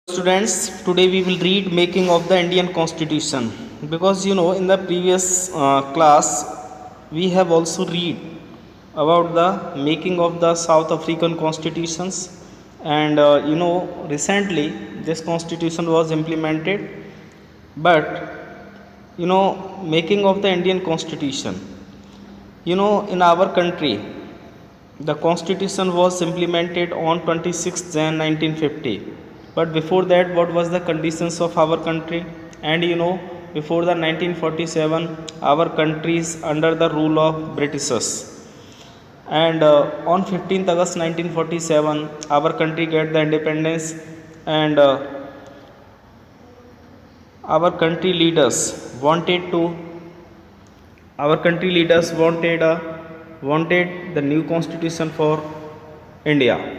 Students, today we will read making of the Indian Constitution, because in the previous class we have also read about the making of the South African constitutions, and recently this constitution was implemented. But making of the Indian Constitution, in our country the constitution was implemented on 26th Jan 1950. But before that, what was the conditions of our country? And before the 1947, our country is under the rule of Britishers. And on 15th August 1947, our country get the independence, and our country leaders wanted to our country leaders wanted the new constitution for India.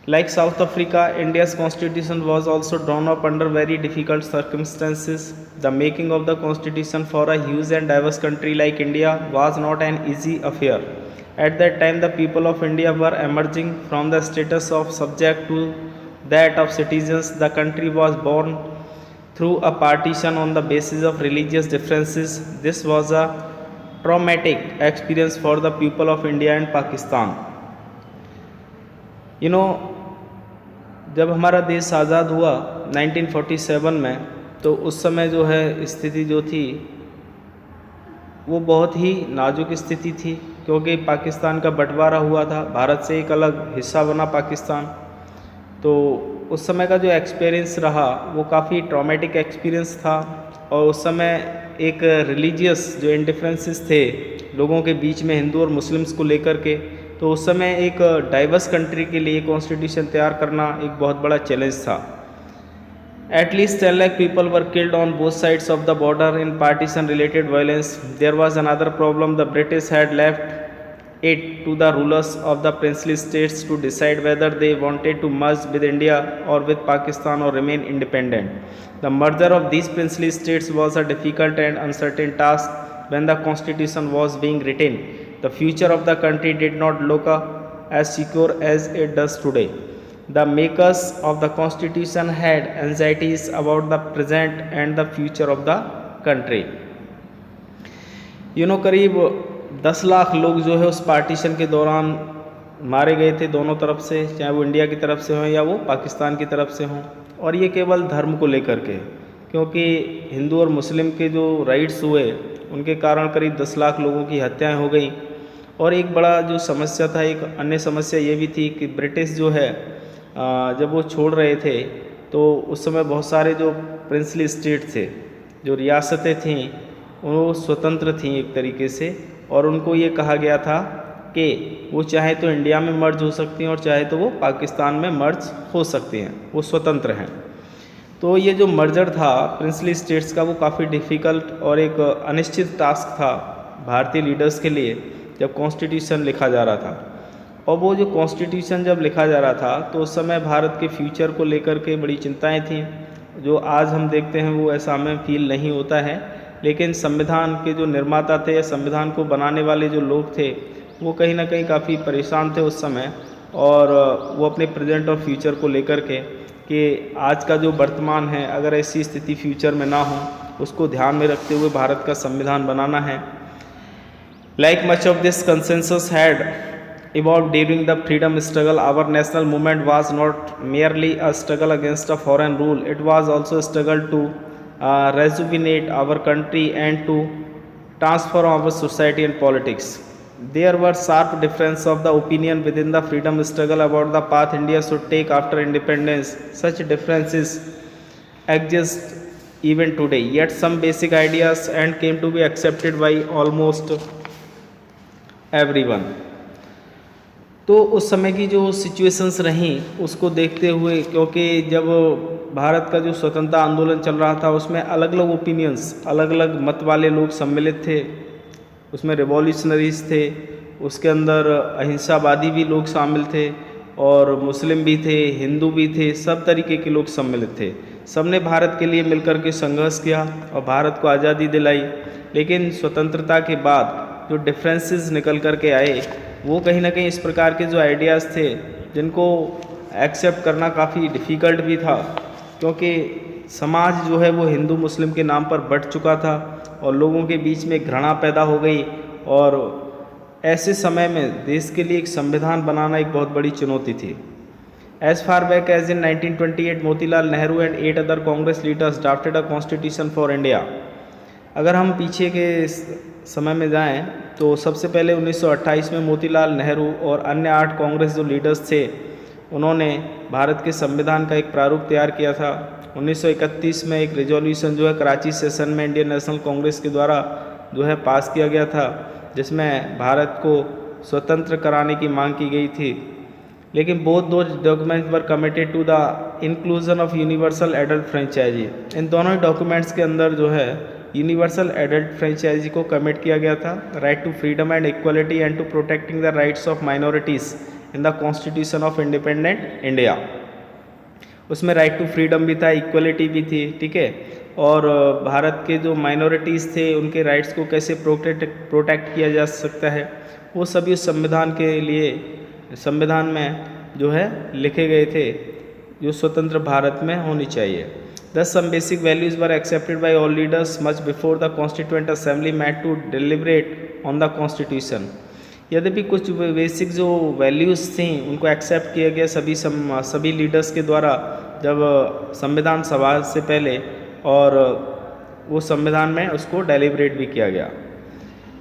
Like South Africa, India's constitution was also drawn up under very difficult circumstances. The making of the constitution for a huge and diverse country like India was not an easy affair. At that time, the people of India were emerging from the status of subject to that of citizens. The country was born through a partition on the basis of religious differences. This was a traumatic experience for the people of India and Pakistan. जब हमारा देश आज़ाद हुआ 1947 में, तो उस समय जो है स्थिति जो थी वो बहुत ही नाजुक स्थिति थी, क्योंकि पाकिस्तान का बंटवारा हुआ था, भारत से एक अलग हिस्सा बना पाकिस्तान। तो उस समय का जो एक्सपीरियंस रहा वो काफ़ी ट्रॉमेटिक एक्सपीरियंस था। और उस समय एक रिलीजियस जो इंडिफरेंसेस थे लोगों के बीच में, हिंदू और मुस्लिम्स को लेकर के, तो उस समय एक डाइवर्स कंट्री के लिए कॉन्स्टिट्यूशन तैयार करना एक बहुत बड़ा चैलेंज था। At least 10 lakh people were killed on both sides of the border in partition related violence. There was another problem. The British had left it to the rulers of the princely states to decide whether they wanted to merge with India or with Pakistan or remain independent. The merger of these princely states was a difficult and uncertain task when the constitution was being written. The future of the country did not look as secure as it does today. The makers of the constitution had anxieties about the present and the future of the country. करीब 10 लाख लोग जो है उस partition के दौरान मारे गए थे दोनों तरफ से, चाहे वो इंडिया की तरफ से हों या वो पाकिस्तान की तरफ से हों। और ये केवल धर्म को लेकर के, क्योंकि हिंदू और मुस्लिम के जो राइट्स हुए उनके कारण करीब 10 लाख लोगों की हत्याएं हो गई। और एक बड़ा जो समस्या था, एक अन्य समस्या ये भी थी कि ब्रिटिश जो है जब वो छोड़ रहे थे तो उस समय बहुत सारे जो प्रिंसली स्टेट थे, जो रियासतें थीं, वो स्वतंत्र थीं एक तरीके से, और उनको ये कहा गया था कि वो चाहे तो इंडिया में मर्ज हो सकती हैं और चाहे तो वो पाकिस्तान में मर्ज हो सकती हैं, वो स्वतंत्र हैं। तो ये जो मर्जर था प्रिंसली स्टेट्स का, वो काफ़ी डिफ़िकल्ट और एक अनिश्चित टास्क था भारतीय लीडर्स के लिए जब कॉन्स्टिट्यूशन लिखा जा रहा था। और वो जो कॉन्स्टिट्यूशन जब लिखा जा रहा था तो उस समय भारत के फ्यूचर को लेकर के बड़ी चिंताएं थीं। जो आज हम देखते हैं वो ऐसा हमें फील नहीं होता है, लेकिन संविधान के जो निर्माता थे या संविधान को बनाने वाले जो लोग थे वो कहीं ना कहीं काफ़ी परेशान थे उस समय, और वो अपने प्रेजेंट और फ्यूचर को लेकर के कि आज का जो वर्तमान है अगर ऐसी स्थिति फ्यूचर में ना हो उसको ध्यान में रखते हुए भारत का संविधान बनाना है। Like much of this consensus had evolved during the freedom struggle, our national movement was not merely a struggle against a foreign rule, it was also a struggle to rejuvenate our country and to transform our society and politics. There were sharp differences of the opinion within the freedom struggle about the path India should take after independence. Such differences exist even today, yet some basic ideas and came to be accepted by almost everyone. तो उस समय की जो situations रहीं उसको देखते हुए, क्योंकि जब भारत का जो स्वतंत्रता आंदोलन चल रहा था उसमें अलग अलग ओपिनियंस, अलग अलग मत वाले लोग सम्मिलित थे, उसमें रिवॉल्यूशनरीज थे, उसके अंदर अहिंसावादी भी लोग शामिल थे, और मुस्लिम भी थे, हिंदू भी थे, सब तरीके के लोग सम्मिलित थे। सब ने भारत के लिए मिलकर के संघर्ष किया और भारत को आज़ादी दिलाई। लेकिन स्वतंत्रता के बाद जो डिफरेंसेस निकल कर के आए वो कहीं ना कहीं इस प्रकार के जो आइडियाज़ थे जिनको एक्सेप्ट करना काफ़ी डिफ़िकल्ट भी था, क्योंकि समाज जो है वो हिंदू मुस्लिम के नाम पर बंट चुका था और लोगों के बीच में घृणा पैदा हो गई। और ऐसे समय में देश के लिए एक संविधान बनाना एक बहुत बड़ी चुनौती थी। As far back as in 1928 Motilal Nehru and 8 other Congress leaders drafted a constitution for India. अगर हम पीछे के समय में जाएं तो सबसे पहले 1928 में मोतीलाल नेहरू और अन्य 8 कांग्रेस जो लीडर्स थे उन्होंने भारत के संविधान का एक प्रारूप तैयार किया था। 1931 में एक रेजोल्यूशन जो है कराची सेशन में इंडियन नेशनल कांग्रेस के द्वारा जो है पास किया गया था, जिसमें भारत को स्वतंत्र कराने की मांग की गई थी। लेकिन बोथ दो documents were committed to the inclusion of universal adult franchise. इन दोनों ही डॉक्यूमेंट्स के अंदर जो है यूनिवर्सल एडल्ट फ्रेंचाइजी को कमिट किया गया था। Right to freedom and equality and to protecting the rights of minorities in the constitution of independent India. उसमें राइट टू फ्रीडम भी था, इक्वलिटी भी थी, ठीक है। और भारत के जो माइनॉरिटीज़ थे उनके राइट्स को कैसे प्रोटेक्ट किया जा सकता है, वो सभी उस संविधान के लिए संविधान में जो है लिखे गए थे, जो स्वतंत्र भारत में होनी चाहिए। Thus some basic values were accepted by all leaders much before the Constituent Assembly met to deliberate on the Constitution। यद्यपि कुछ बेसिक जो वैल्यूज़ थी उनको एक्सेप्ट किया गया सभी लीडर्स के द्वारा जब संविधान सभा से पहले, और वो संविधान में उसको डेलिब्रेट भी किया गया।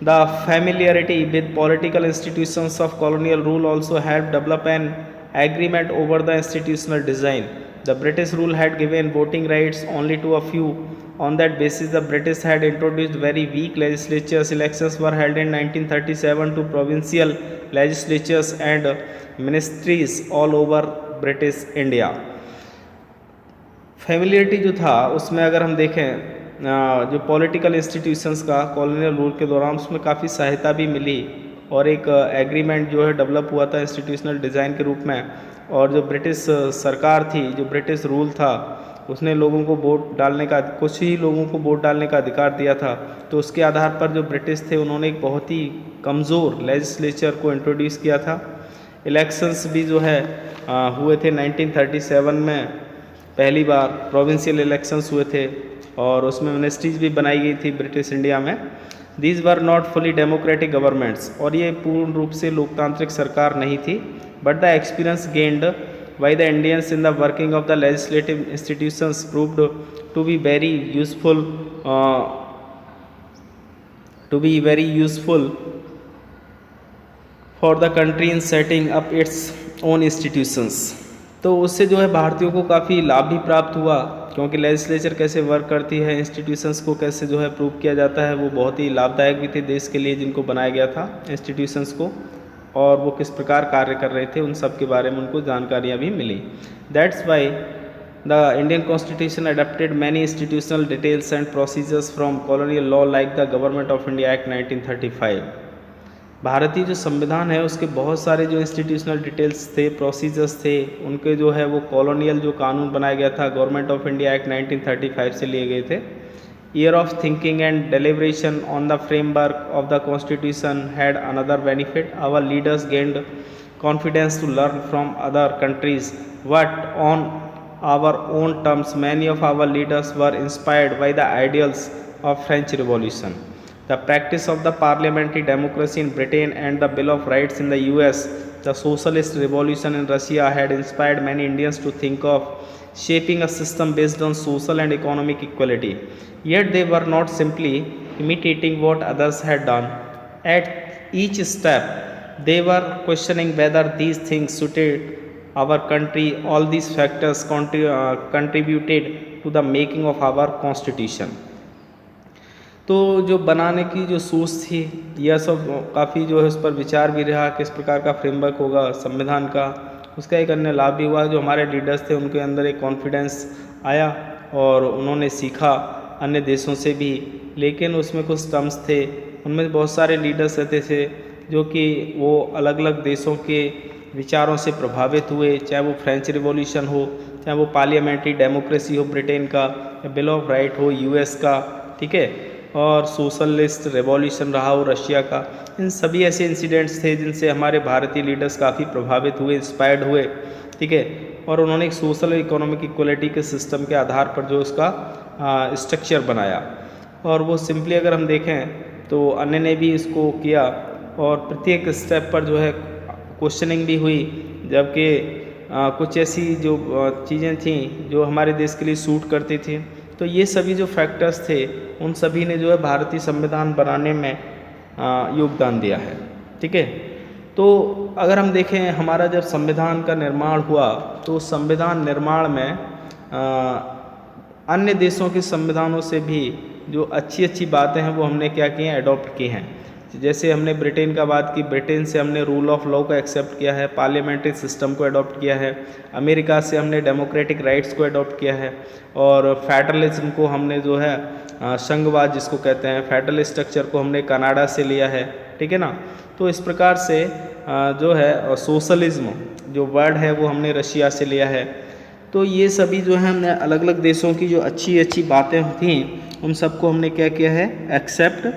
The familiarity with political institutions of colonial rule also helped develop an agreement over the institutional design। The British rule had given voting rights only to a few. On that basis, the British had introduced very weak legislatures. Elections were held in 1937 to provincial legislatures and ministries all over British India। Familiarity जो था उसमें अगर हम देखें जो political institutions का colonial rule के दौरान उसमें काफ़ी सहायता भी मिली और एक एग्रीमेंट जो है डेवलप हुआ था इंस्टीट्यूशनल डिज़ाइन के रूप में। और जो ब्रिटिश सरकार थी, जो ब्रिटिश रूल था, उसने लोगों को वोट डालने का, कुछ ही लोगों को वोट डालने का अधिकार दिया था। तो उसके आधार पर जो ब्रिटिश थे उन्होंने एक बहुत ही कमज़ोर लेजिस्लेचर को इंट्रोड्यूस किया था। इलेक्शंस भी जो है हुए थे 1937 में, पहली बार प्रोविंशियल इलेक्शंस हुए थे और उसमें मिनिस्ट्रीज भी बनाई गई थी ब्रिटिश इंडिया में। These were not fully democratic governments, और ये पूर्ण रूप से लोकतांत्रिक सरकार नहीं थी। But the experience gained by the Indians in the working of the legislative institutions proved to be very useful for the country in setting up its own institutions. तो उससे जो है भारतीयों को काफ़ी लाभ भी प्राप्त हुआ, क्योंकि लेजिस्लेचर कैसे वर्क करती है, इंस्टीट्यूशंस को कैसे जो है प्रूव किया जाता है, वो बहुत ही लाभदायक भी थे देश के लिए जिनको बनाया गया था इंस्टीट्यूशंस को, और वो किस प्रकार कार्य कर रहे थे उन सब के बारे में उनको जानकारियाँ भी मिली। That's why the Indian constitution adopted many institutional details and procedures from colonial law like the government of India act 1935। भारतीय जो संविधान है उसके बहुत सारे जो इंस्टीट्यूशनल डिटेल्स थे, प्रोसीजर्स थे, उनके जो है वो कॉलोनियल जो कानून बनाया गया था गवर्नमेंट ऑफ इंडिया एक्ट 1935 से लिए गए थे। Year of thinking and deliberation on the framework of the constitution had another benefit. Our leaders gained confidence to learn from other countries but on our own terms. Many of our leaders were inspired by the ideals of French revolution. The practice of the parliamentary democracy in Britain and the Bill of Rights in the US, the socialist revolution in Russia had inspired many Indians to think of shaping a system based on social and economic equality. Yet they were not simply imitating what others had done. At each step, they were questioning whether these things suited our country. All these factors contributed to the making of our constitution। तो जो बनाने की जो सोच थी यह सब काफ़ी जो है उस पर विचार भी रहा, किस प्रकार का फ्रेमवर्क होगा संविधान का। उसका एक अन्य लाभ भी हुआ, जो हमारे लीडर्स थे उनके अंदर एक कॉन्फिडेंस आया और उन्होंने सीखा अन्य देशों से भी। लेकिन उसमें कुछ टर्म्स थे, उनमें बहुत सारे लीडर्स रहते थे जो कि वो अलग अलग देशों के विचारों से प्रभावित हुए, चाहे वो फ्रेंच रिवॉल्यूशन हो, चाहे वो पार्लियामेंट्री डेमोक्रेसी हो ब्रिटेन का, या बिल ऑफ राइट हो यूएस का, ठीक है। और सोशलिस्ट रेवोल्यूशन रहा हो रशिया का, इन सभी ऐसे इंसिडेंट्स थे जिनसे हमारे भारतीय लीडर्स काफ़ी प्रभावित हुए, इंस्पायर्ड हुए, ठीक है। और उन्होंने एक सोशल इकोनॉमिक इक्वलिटी के सिस्टम के आधार पर जो उसका स्ट्रक्चर बनाया, और वो सिंपली अगर हम देखें तो अन्य ने भी इसको किया, और प्रत्येक स्टेप पर जो है क्वेश्चनिंग भी हुई, जबकि कुछ ऐसी जो चीज़ें थीं जो हमारे देश के लिए सूट करती थी। तो ये सभी जो फैक्टर्स थे उन सभी ने जो है भारतीय संविधान बनाने में योगदान दिया है, ठीक है। तो अगर हम देखें हमारा जब संविधान का निर्माण हुआ तो संविधान निर्माण में अन्य देशों के संविधानों से भी जो अच्छी अच्छी बातें हैं वो हमने क्या की हैं, अडॉप्ट की हैं। जैसे हमने ब्रिटेन का बात की, ब्रिटेन से हमने रूल ऑफ लॉ को एक्सेप्ट किया है, पार्लियामेंट्री सिस्टम को अडॉप्ट किया है। अमेरिका से हमने डेमोक्रेटिक राइट्स को अडॉप्ट किया है, और फेडरलिज्म को हमने जो है संघवाद जिसको कहते हैं, फेडरल स्ट्रक्चर को हमने कनाडा से लिया है, ठीक है ना। तो इस प्रकार से जो है सोशलिज्म जो वर्ड है वो हमने रशिया से लिया है। तो ये सभी जो है हमने अलग अलग देशों की जो अच्छी अच्छी बातें थी उन सबको हमने क्या किया है, एक्सेप्ट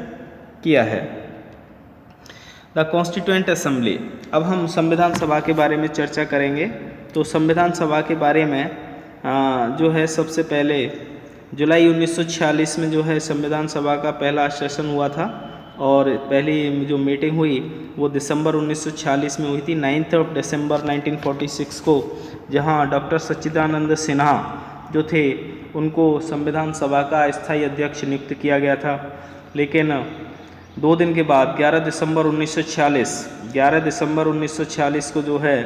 किया है। द कॉन्स्टिट्यूएंट असेंबली, अब हम संविधान सभा के बारे में चर्चा करेंगे। तो संविधान सभा के बारे में जो है सबसे पहले जुलाई 1946 में जो है संविधान सभा का पहला सेशन हुआ था, और पहली जो मीटिंग हुई वो दिसंबर 1946 में हुई थी, 9 दिसंबर 1946 को, जहां डॉक्टर सच्चिदानंद सिन्हा जो थे उनको संविधान सभा का अस्थायी अध्यक्ष नियुक्त किया गया था। लेकिन 2 दिन के बाद 11 दिसंबर 1946 को जो है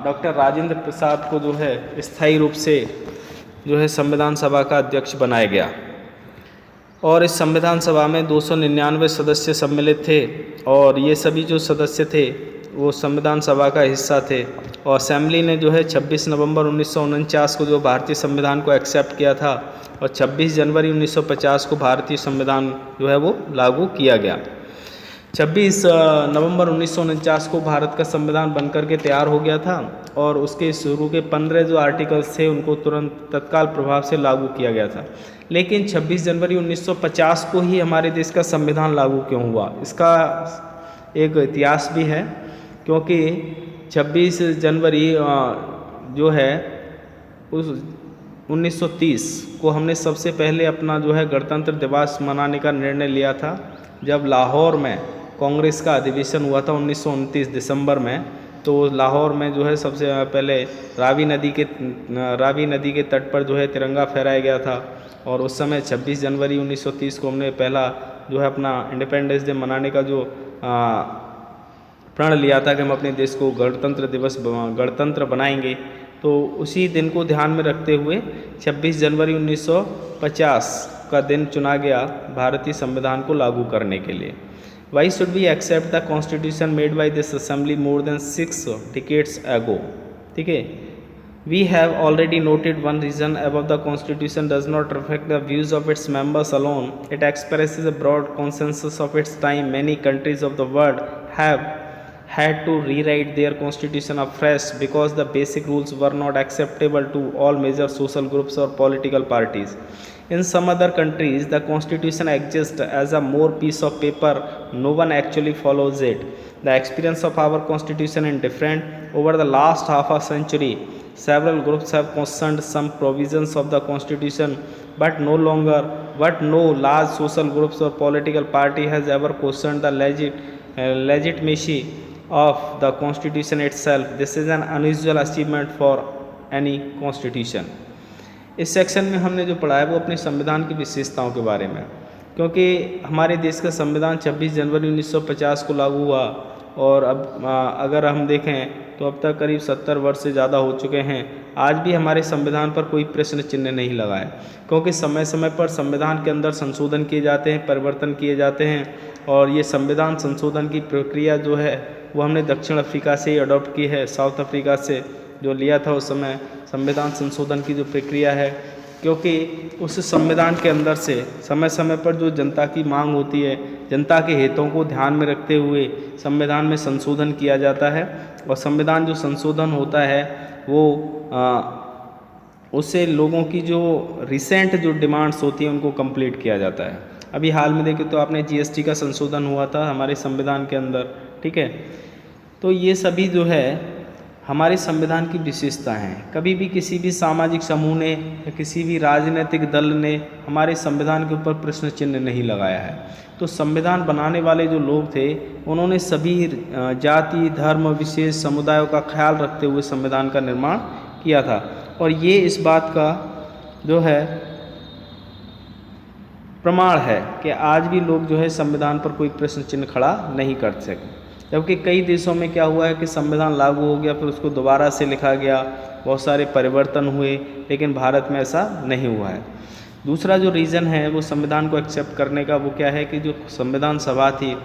डॉक्टर राजेंद्र प्रसाद को जो है स्थायी रूप से जो है संविधान सभा का अध्यक्ष बनाया गया, और इस संविधान सभा में 299 सदस्य सम्मिलित थे, और ये सभी जो सदस्य थे वो संविधान सभा का हिस्सा थे। और असेंबली ने जो है 26 नवंबर 1949 को जो भारतीय संविधान को एक्सेप्ट किया था, और 26 जनवरी 1950 को भारतीय संविधान जो है वो लागू किया गया। 26 नवंबर 1949 को भारत का संविधान बनकर के तैयार हो गया था, और उसके शुरू के 15 जो आर्टिकल्स थे उनको तुरंत तत्काल प्रभाव से लागू किया गया था। लेकिन 26 जनवरी 1950 को ही हमारे देश का संविधान लागू क्यों हुआ, इसका एक इतिहास भी है, क्योंकि 26 जनवरी जो है उस 1930 को हमने सबसे पहले अपना जो है गणतंत्र दिवस मनाने का निर्णय लिया था, जब लाहौर में कांग्रेस का अधिवेशन हुआ था 1929 दिसंबर में। तो लाहौर में जो है सबसे पहले रावी नदी के तट पर जो है तिरंगा फहराया गया था, और उस समय 26 जनवरी 1930 को हमने पहला जो है अपना इंडिपेंडेंस डे मनाने का जो प्रण लिया था कि हम अपने देश को गणतंत्र बनाएंगे। तो उसी दिन को ध्यान में रखते हुए 26 जनवरी 1950 का दिन चुना गया भारतीय संविधान को लागू करने के लिए। Why should we accept the constitution made by this assembly more than 6 decades ago? ठीक है, we have already noted one reason above. The constitution does not reflect the views of its members alone. It expresses a broad consensus of its time. Many countries of the world have had to rewrite their constitution afresh because the basic rules were not acceptable to all major social groups or political parties. In some other countries, the constitution exists as a more piece of paper. No one actually follows it. The experience of our constitution is different. Over the last half a century, several groups have questioned some provisions of the constitution, but no large social groups or political party has ever questioned the legitimacy of the constitution itself. This is an unusual achievement for any constitution. इस section में हमने जो पढ़ा है वो अपने संविधान की विशेषताओं के बारे में, क्योंकि हमारे देश का संविधान 26 जनवरी 1950 को लागू हुआ, और अब अगर हम देखें तो अब तक करीब 70 वर्ष से ज़्यादा हो चुके हैं। आज भी हमारे संविधान पर कोई प्रश्न चिन्ह नहीं लगा है, क्योंकि समय समय पर संविधान के अंदर संशोधन किए जाते हैं, परिवर्तन किए जाते हैं, और ये संविधान संशोधन की प्रक्रिया जो है वो हमने दक्षिण अफ्रीका से ही अडॉप्ट की है, साउथ अफ्रीका से जो लिया था उस समय संविधान संशोधन की जो प्रक्रिया है, क्योंकि उस संविधान के अंदर से समय समय पर जो जनता की मांग होती है, जनता के हितों को ध्यान में रखते हुए संविधान में संशोधन किया जाता है, और संविधान जो संशोधन होता है वो उससे लोगों की जो रिसेंट जो डिमांड्स होती हैं उनको कंप्लीट किया जाता है। अभी हाल में देखें तो आपने जीएसटी का संशोधन हुआ था हमारे संविधान के अंदर, ठीक है। तो ये सभी जो है हमारे संविधान की विशेषता हैं। कभी भी किसी भी सामाजिक समूह ने या किसी भी राजनीतिक दल ने हमारे संविधान के ऊपर प्रश्न चिन्ह नहीं लगाया है। तो संविधान बनाने वाले जो लोग थे उन्होंने सभी जाति, धर्म, विशेष समुदायों का ख्याल रखते हुए संविधान का निर्माण किया था। और ये इस बात का जो है प्रमाण है कि आज भी लोग जो है संविधान पर कोई प्रश्न चिन्ह खड़ा नहीं कर सके। जबकि कई देशों में क्या हुआ है कि संविधान लागू हो गया, फिर उसको दोबारा से लिखा गया, बहुत सारे परिवर्तन हुए, लेकिन भारत में ऐसा नहीं हुआ है। दूसरा जो रीज़न है वो संविधान को एक्सेप्ट करने का, वो क्या है कि जो संविधान सभा थी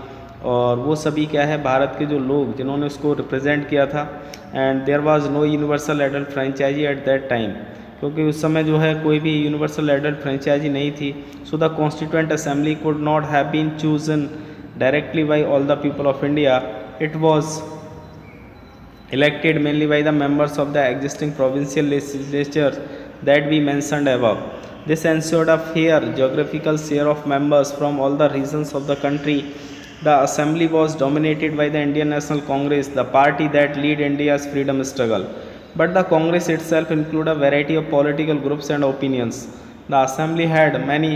और वो सभी क्या है भारत के जो लोग जिन्होंने उसको रिप्रेजेंट किया था, and there was no universal adult franchise at that time, क्योंकि उस समय जो है कोई भी यूनिवर्सल एडल्ट फ्रेंचाइजी नहीं थी। So the constituent assembly could not have been chosen directly by all the people of India. It was elected mainly by the members of the existing provincial legislatures that we mentioned above. This ensured a fair geographical share of members from all the regions of the country. The assembly was dominated by the Indian National Congress, the party that led India's freedom struggle. But the Congress itself included a variety of political groups and opinions. The assembly had many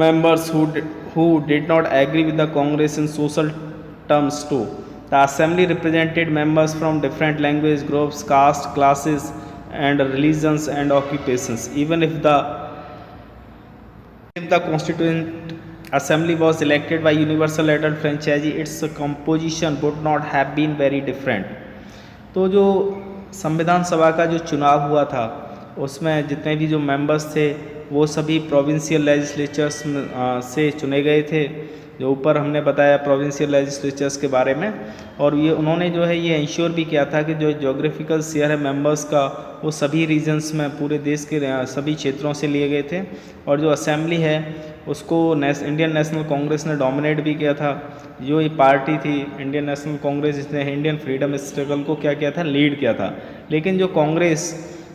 members who did not agree with the Congress in social terms too. The assembly represented members from different language groups, caste, classes, and religions and occupations. Even if the constituent assembly was elected by universal adult franchise, its composition would not have been very different. तो जो संविधान सभा का जो चुनाव हुआ था उसमें जितने भी जो मेंबर्स थे वो सभी प्रोविंशियल लेजिस्लेचर्स से चुने गए थे, जो ऊपर हमने बताया प्रोविंशियल लेजिस्लेचर्स के बारे में। और ये उन्होंने जो है ये इंश्योर भी किया था कि जो ज्योग्राफिकल शेयर है मेंबर्स का वो सभी रीजन्स में पूरे देश के सभी क्षेत्रों से लिए गए थे। और जो असेंबली है उसको इंडियन नेशनल कांग्रेस ने डोमिनेट भी किया था। जो ये पार्टी थी इंडियन नेशनल कांग्रेस, जिसने इंडियन फ्रीडम स्ट्रगल को क्या किया था, लीड किया था। लेकिन जो कांग्रेस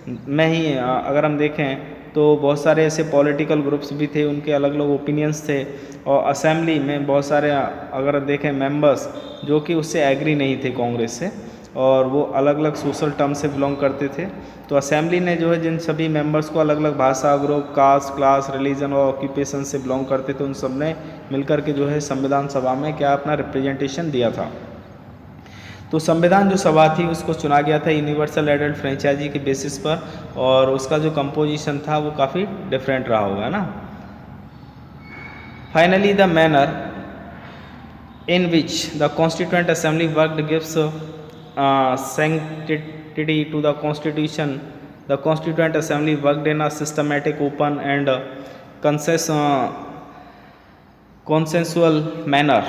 में ही अगर हम देखें तो बहुत सारे ऐसे पॉलिटिकल ग्रुप्स भी थे, उनके अलग अलग ओपिनियंस थे। और असेंबली में बहुत सारे अगर देखें मेंबर्स जो कि उससे एग्री नहीं थे कांग्रेस से, और वो अलग अलग सोशल टर्म से बिलोंग करते थे। तो असेंबली ने जो है जिन सभी मेंबर्स को अलग अलग भाषा, ग्रुप, कास्ट, क्लास, रिलीजन और ऑक्यूपेशन से बिलोंग करते थे, उन सब ने मिलकर के जो है संविधान सभा में क्या अपना रिप्रेजेंटेशन दिया था। तो संविधान जो सभा थी उसको चुना गया था यूनिवर्सल एडल्ट फ्रेंचाइजी के बेसिस पर, और उसका जो कंपोजिशन था वो काफ़ी डिफरेंट रहा होगा ना। Finally the manner in which the constituent assembly worked gives sanctity to the constitution. The constituent assembly worked in a systematic, open and consensual manner.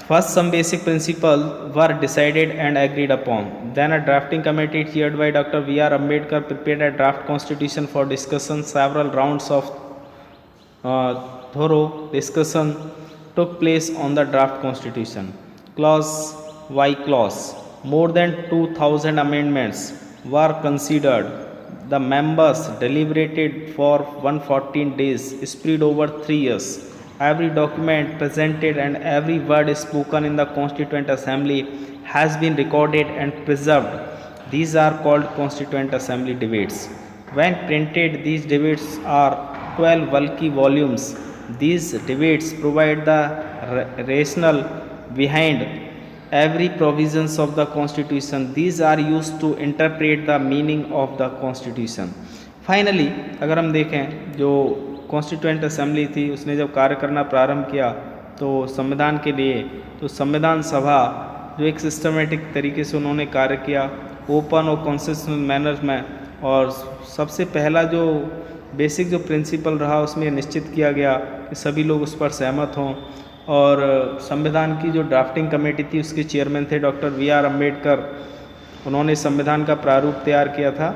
First, some basic principles were decided and agreed upon. Then a drafting committee chaired by Dr. V.R. Ambedkar prepared a draft constitution for discussion. Several rounds of thorough discussion took place on the draft constitution, clause by clause. More than 2,000 amendments were considered. The members deliberated for 114 days, spread over 3 years. Every document presented and every word spoken in the Constituent Assembly has been recorded and preserved. These are called Constituent Assembly debates. When printed, these debates are 12 bulky volumes. These debates provide the rationale behind every provisions of the Constitution. These are used to interpret the meaning of the Constitution. Finally, अगर हम देखें जो constituent assembly थी उसने जब कार्य करना प्रारंभ किया तो संविधान के लिए, तो संविधान सभा जो एक सिस्टमेटिक तरीके से उन्होंने कार्य किया ओपन और कॉन्सेंसुअल मैनर में, और सबसे पहला जो बेसिक जो प्रिंसिपल रहा उसमें निश्चित किया गया कि सभी लोग उस पर सहमत हों। और संविधान की जो ड्राफ्टिंग कमेटी थी उसके चेयरमैन थे डॉक्टर V.R. अम्बेडकर। उन्होंने संविधान का प्रारूप तैयार किया था,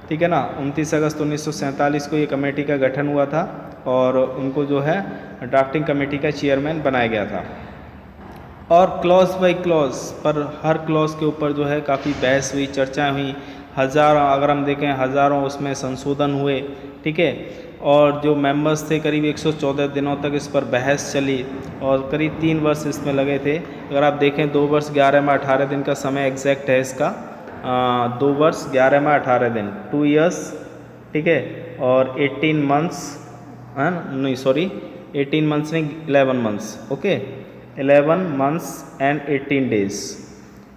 ठीक है ना। 29 अगस्त 1947 को ये कमेटी का गठन हुआ था और उनको जो है ड्राफ्टिंग कमेटी का चेयरमैन बनाया गया था। और क्लॉज बाय क्लॉज पर हर क्लॉज के ऊपर जो है काफ़ी बहस हुई, चर्चाएं हुई। हज़ारों, अगर हम देखें हज़ारों उसमें संशोधन हुए, ठीक है। और जो मेंबर्स थे करीब 114 दिनों तक इस पर बहस चली और करीब 3 वर्ष इसमें लगे थे। अगर आप देखें 2 वर्ष 11 माह 18 दिन का समय एग्जैक्ट है इसका, 2 वर्ष 11 माह 18 दिन, 2 ईयर्स, ठीक है। और 18 मंथ्स, नहीं सॉरी 18 मंथ्स नहीं 11 months, okay, 11 months and 18 days.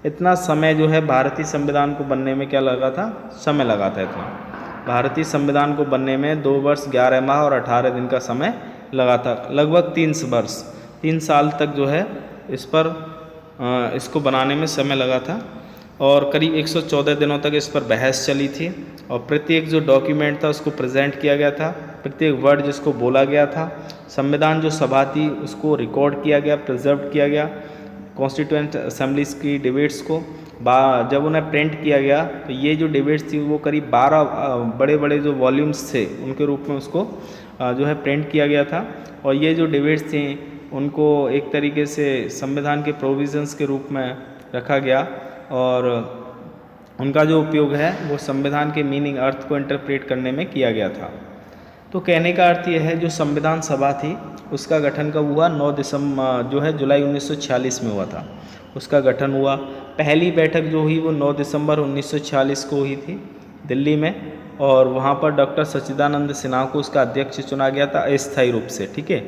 इतना समय जो है भारतीय संविधान को बनने में क्या लगा था, समय लगा था इतना। भारतीय संविधान को बनने में 2 वर्ष 11 माह और 18 दिन का समय लगा था, लगभग 3 वर्ष 3 साल तक जो है इस पर इसको बनाने में समय लगा था। और करीब 114 दिनों तक इस पर बहस चली थी और प्रत्येक जो डॉक्यूमेंट था उसको प्रेजेंट किया गया था, प्रत्येक वर्ड जिसको बोला गया था, संविधान जो सभा थी उसको रिकॉर्ड किया गया, प्रिजर्व किया गया, कॉन्स्टिट्यूएंट असेंबलीज की डिबेट्स को जब उन्हें प्रिंट किया गया तो ये जो डिबेट्स थी वो करीब 12 बड़े बड़े जो वॉल्यूम्स थे उनके रूप में उसको जो है प्रिंट किया गया था। और ये जो डिबेट्स थी उनको एक तरीके से संविधान के प्रोविजंस के रूप में रखा गया और उनका जो उपयोग है वो संविधान के मीनिंग, अर्थ को इंटरप्रेट करने में किया गया था। तो कहने का अर्थ ये है जो संविधान सभा थी उसका गठन कब हुआ, 9 दिसंबर जो है जुलाई 1946 में हुआ था, उसका गठन हुआ। पहली बैठक जो हुई वो 9 दिसंबर 1946 को हुई थी दिल्ली में और वहाँ पर डॉक्टर सच्चिदानंद सिन्हा को उसका अध्यक्ष चुना गया था अस्थायी रूप से, ठीक है।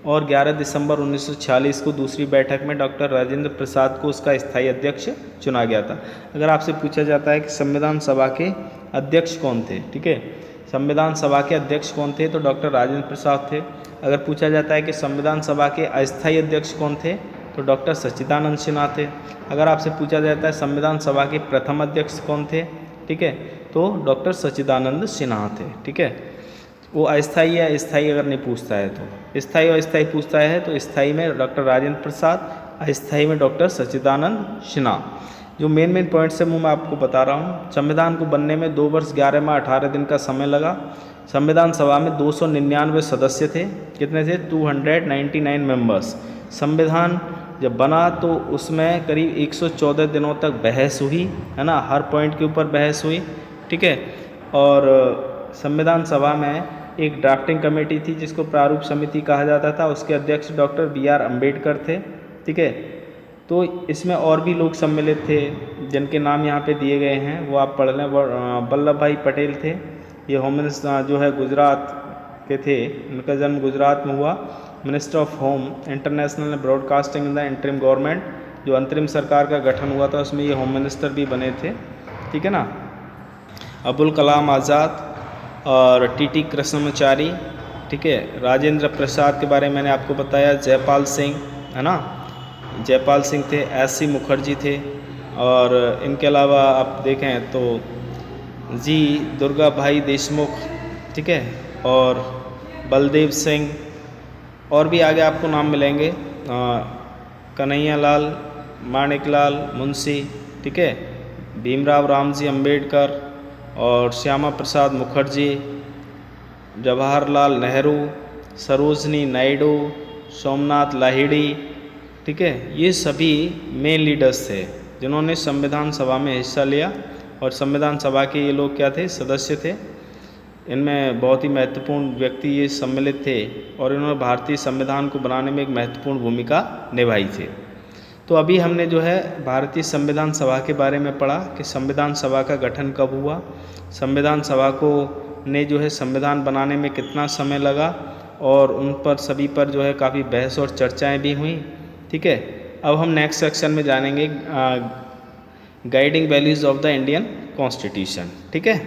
और 11 दिसंबर 1946 को दूसरी बैठक में डॉक्टर राजेंद्र प्रसाद को उसका स्थायी अध्यक्ष चुना गया था। अगर आपसे पूछा जाता है कि संविधान सभा के अध्यक्ष कौन थे, ठीक है, संविधान सभा के अध्यक्ष कौन थे तो डॉक्टर राजेंद्र प्रसाद थे। अगर पूछा जाता है कि संविधान सभा के अस्थायी अध्यक्ष कौन थे तो डॉक्टर सच्चिदानंद सिन्हा थे। अगर आपसे पूछा जाता है संविधान सभा के प्रथम अध्यक्ष कौन थे, ठीक है, तो डॉक्टर सच्चिदानंद सिन्हा थे, ठीक है। वो अस्थायी या स्थायी अगर नहीं पूछता है तो स्थायी और स्थायी पूछता है तो स्थायी में डॉक्टर राजेंद्र प्रसाद, अस्थायी में डॉक्टर सच्चिदानंद सिन्हा। जो मेन पॉइंट्स है वो मैं आपको बता रहा हूँ। संविधान को बनने में 2 वर्ष 11 माह 18 दिन का समय लगा। संविधान सभा में 299 सदस्य थे, कितने थे, 299 मेंबर्स। संविधान जब बना तो उसमें करीब 114 दिनों तक बहस हुई, है ना, हर पॉइंट के ऊपर बहस हुई, ठीक है। और संविधान सभा में एक ड्राफ्टिंग कमेटी थी जिसको प्रारूप समिति कहा जाता था, उसके अध्यक्ष डॉक्टर BR अम्बेडकर थे, ठीक है। तो इसमें और भी लोग सम्मिलित थे जिनके नाम यहाँ पे दिए गए हैं, वो आप पढ़ लें। वल्लभ भाई पटेल थे, ये होम मिनिस्टर जो है गुजरात के थे, उनका जन्म गुजरात में हुआ। Minister of home, international broadcasting in the interim government, जो अंतरिम सरकार का गठन हुआ था उसमें ये होम मिनिस्टर भी बने थे, ठीक है ना। अबुल कलाम आज़ाद और TT कृष्णमाचारी, ठीक है। राजेंद्र प्रसाद के बारे में मैंने आपको बताया, जयपाल सिंह, है ना, जयपाल सिंह थे, SC मुखर्जी थे। और इनके अलावा आप देखें तो जी दुर्गा भाई देशमुख, ठीक है, और बलदेव सिंह, और भी आगे आपको नाम मिलेंगे, कन्हैया लाल, माणिकलाल मुंशी, ठीक है, भीमराव रामजी अम्बेडकर और श्यामा प्रसाद मुखर्जी, जवाहरलाल नेहरू, सरोजनी नायडू, सोमनाथ लाहिड़ी, ठीक है। ये सभी मेन लीडर्स थे जिन्होंने संविधान सभा में हिस्सा लिया और संविधान सभा के ये लोग क्या थे, सदस्य थे। इनमें बहुत ही महत्वपूर्ण व्यक्ति ये सम्मिलित थे और इन्होंने भारतीय संविधान को बनाने में एक महत्वपूर्ण भूमिका निभाई थी। तो अभी हमने जो है भारतीय संविधान सभा के बारे में पढ़ा कि संविधान सभा का गठन कब हुआ, संविधान सभा को ने जो है संविधान बनाने में कितना समय लगा और उन पर सभी पर जो है काफ़ी बहस और चर्चाएं भी हुई, ठीक है। अब हम नेक्स्ट सेक्शन में जानेंगे guiding values of the Indian constitution, ठीक है।